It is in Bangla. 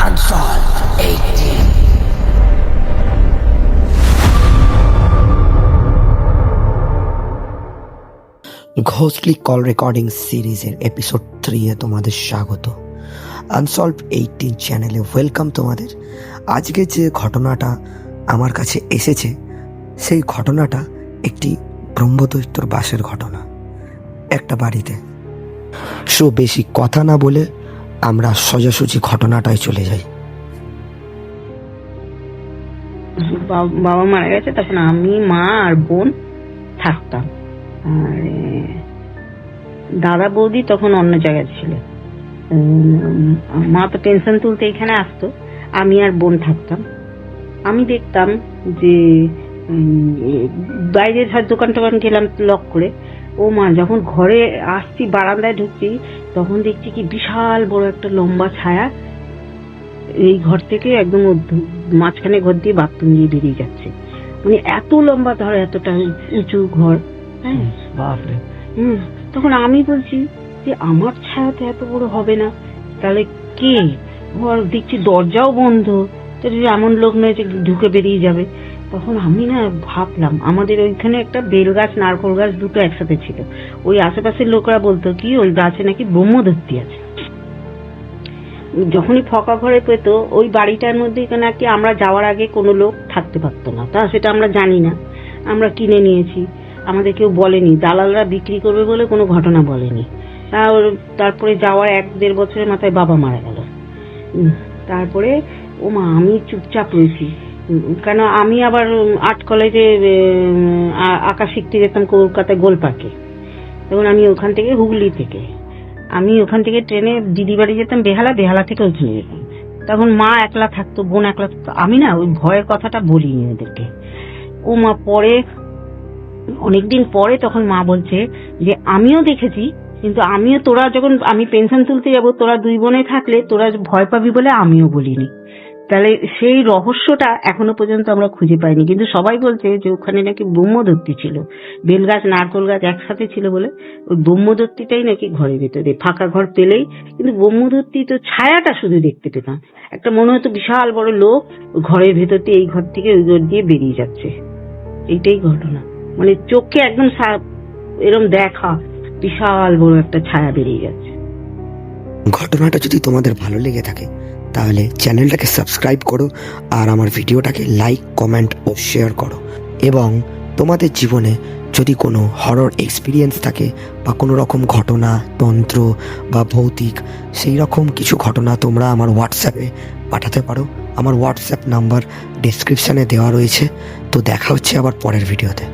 Unsolved 18. ঘোস্টলি কল রেকর্ডিং সিরিজের এপিসোড 3 এ তোমাদের স্বাগত। আনসলভড 18 চ্যানেলে ওয়েলকাম তোমাদের। আজকে যে ঘটনাটা আমার কাছে এসেছে সেই ঘটনাটা একটি ব্রহ্মদৈত্যর বাসের ঘটনা একটা বাড়িতে। সো বেশি কথা না বলে আমরা সোজাসুজি ঘটনাটায় চলে যাই। বাবা মারা গেছে, তখন আমি, মা আর বোন থাকতাম। আর দাদা বৌদি তখন অন্য জায়গায় ছিল। মা তো পেনশন তুলতে এখানে আসতো, আমি আর বোন থাকতাম। আমি দেখতাম যে বাইরে ধর দোকান টোকান গেলাম লক করে, ও মা যখন ঘরে আসছি, বারান্দায় ঢুকছি, তখন দেখছি কি বিশাল বড় একটা লম্বা ছায়া এই ঘর থেকে একদম মাঝখানে ঘর দিয়ে বাথরুম দিয়ে বেরিয়ে যাচ্ছে। মানে এত লম্বা, ধর এতটা উঁচু ঘর। হ্যাঁ, বাপরে। তখন আমি বলছি যে আমার ছায়া তো এত বড় হবে না, তাহলে কে? ঘর দেখছি দরজাও বন্ধ, এমন লোক নয় যে ঢুকে বেরিয়ে যাবে। তখন আমি না ভাবলাম, আমাদের ওইখানে একটা বেল গাছ, নারকোল গাছ দুটো একসাথে ছিল। ওই আশেপাশের লোকরা বলতো কি ওই গাছে নাকি ব্রহ্মদত্তি আছে। যখনই ফাঁকা ঘরে পেতো ওই বাড়িটার মধ্যে নাকি আমরা যাওয়ার আগে কোনো লোক থাকতে পারতো না। তা সেটা আমরা জানি না, আমরা কিনে নিয়েছি, আমাদের কেউ বলেনি, দালালরা বিক্রি করবে বলে কোনো ঘটনা বলেনি। তারপরে যাওয়ার 1-1.5 বছরের মাথায় বাবা মারা গেল। তারপরে ও মা আমি চুপচাপ রয়েছি, কেন আমি আবার আর্ট কলেজে আঁকা শিখতে যেতাম কলকাতায় গোলপার্কে। তখন আমি ওখান থেকে, হুগলি থেকে আমি ওখান থেকে ট্রেনে দিদি বাড়ি যেতাম, বেহালা থেকে ওখানে যেতাম। তখন মা একলা থাকতো, বোন একলা থাকতো। আমি না ওই ভয়ের কথাটা বলিনি ওদেরকে। ও মা পরে অনেকদিন পরে তখন মা বলছে যে আমিও দেখেছি, কিন্তু আমিও, তোরা যখন আমি পেনশন তুলতে যাবো, তোরা 2 বোনে থাকলে তোরা ভয় পাবি বলে আমিও বলিনি। তাহলে সেই রহস্যটা এখনো পর্যন্ত আমরা খুঁজে পাইনি। কিন্তু সবাই বলছে যে ওখানে নাকি ব্রহ্মদত্তি ছিল, বেলগাছ নারকোল গাছ একসাথে ছিল বলে ওই ব্রহ্মদত্তিটাই নাকি ঘরের ভেতরে, ফাঁকা ঘর পেলেই কিন্তু ব্রহ্মদত্তি তো ছায়াটা শুধু দেখতে পেতাম। একটা মনে হতো বিশাল বড় লোক ঘরের ভেতর দিয়ে, এই ঘর থেকে ওই ঘর দিয়ে বেরিয়ে যাচ্ছে। এইটাই ঘটনা, মানে চোখে একদম এরম দেখা, বিশাল বড় একটা ছায়া বেরিয়ে যাচ্ছে। ঘটনাটা যদি তোমাদের ভালো লেগে থাকে তাহলে চ্যানেলটাকে সাবস্ক্রাইব করো, আর আমার ভিডিওটাকে লাইক, কমেন্ট ও শেয়ার করো। এবং তোমাদের জীবনে যদি কোনো হরর এক্সপিরিয়েন্স থাকে বা কোনো রকম ঘটনা, তন্ত্র বা ভৌতিক সেই রকম কিছু ঘটনা তোমরা আমার হোয়াটসঅ্যাপে পাঠাতে পারো। আমার হোয়াটসঅ্যাপ নাম্বার ডেসক্রিপশানে দেওয়া রয়েছে। তো দেখা হচ্ছে আবার পরের ভিডিওতে।